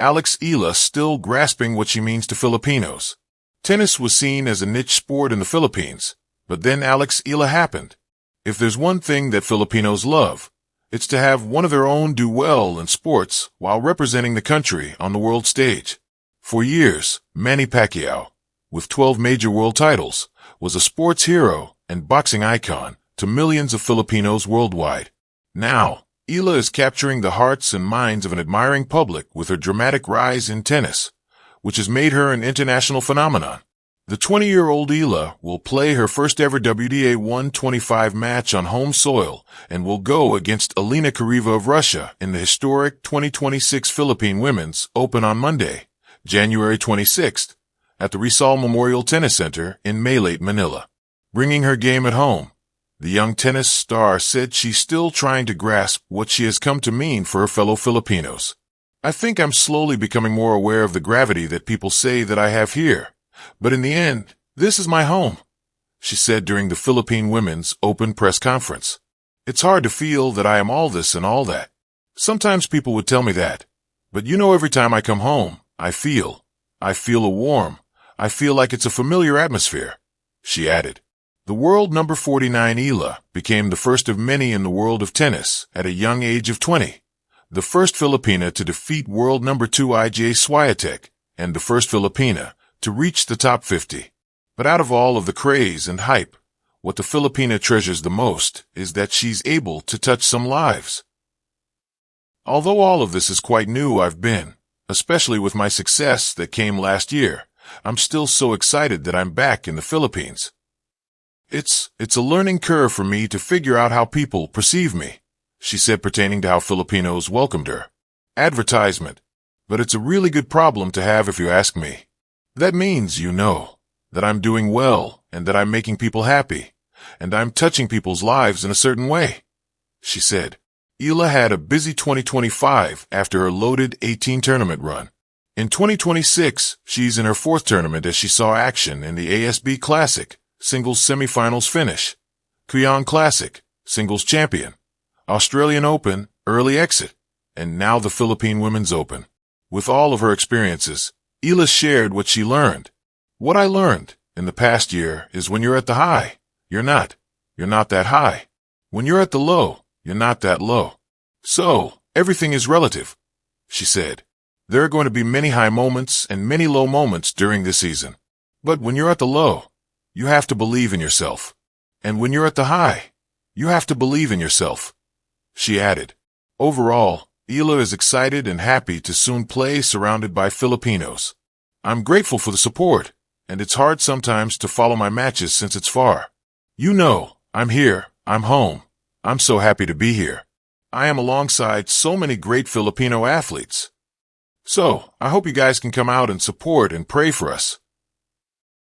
Eala still grasping what she means to Filipinos. Tennis was seen as a niche sport in the Philippines, but then Eala happened. If there's one thing that Filipinos love, it's to have one of their own do well in sports while representing the country on the world stage. For years, Manny Pacquiao, with 12 major world titles, was a sports hero and boxing icon to millions of Filipinos worldwide. Now, Eala is capturing the hearts and minds of an admiring public with her dramatic rise in tennis, which has made her an international phenomenon. The 20-year-old Eala will play her first-ever WTA 125 match on home soil and will go against Elena Kharieva of Russia in the historic 2026 Philippine Women's Open on Monday, January 26th, at the Rizal Memorial Tennis Center in Maylate, Manila. Bringing her game at home, the young tennis star said she's still trying to grasp what she has come to mean for her fellow Filipinos. "I think I'm slowly becoming more aware of the gravity that people say that I have here. But in the end, this is my home," she said during the Philippine Women's Open press conference. "It's hard to feel that I am all this and all that. Sometimes people would tell me that. But every time I come home, I feel I feel like it's a familiar atmosphere," she added. The world number 49 Eala became the first of many in the world of tennis at a young age of 20. The first Filipina to defeat world number 2 IJ Swiatek, and the first Filipina to reach the top 50. But out of all of the craze and hype, what the Filipina treasures the most is that she's able to touch some lives. "Although all of this is quite new, especially with my success that came last year, I'm still so excited that I'm back in the Philippines. It's a learning curve for me to figure out how people perceive me," she said, pertaining to how Filipinos welcomed her. Advertisement. "But it's a really good problem to have if you ask me. That means, that I'm doing well and that I'm making people happy, and I'm touching people's lives in a certain way," she said. Eala had a busy 2025 after her loaded 18 tournament run. In 2026, she's in her 4th tournament as she saw action in the ASB Classic, singles semifinals finish, Kuyan Classic, singles champion, Australian Open, early exit, and now the Philippine Women's Open. With all of her experiences, Eala shared what she learned. "What I learned in the past year is when you're at the high, you're not that high. When you're at the low, you're not that low. So, everything is relative," she said. "There are going to be many high moments and many low moments during this season. But when you're at the low, you have to believe in yourself. And when you're at the high, you have to believe in yourself," she added. Overall, Eala is excited and happy to soon play surrounded by Filipinos. "I'm grateful for the support, and it's hard sometimes to follow my matches since it's far. I'm here, I'm home. I'm so happy to be here. I am alongside so many great Filipino athletes. So, I hope you guys can come out and support and pray for us.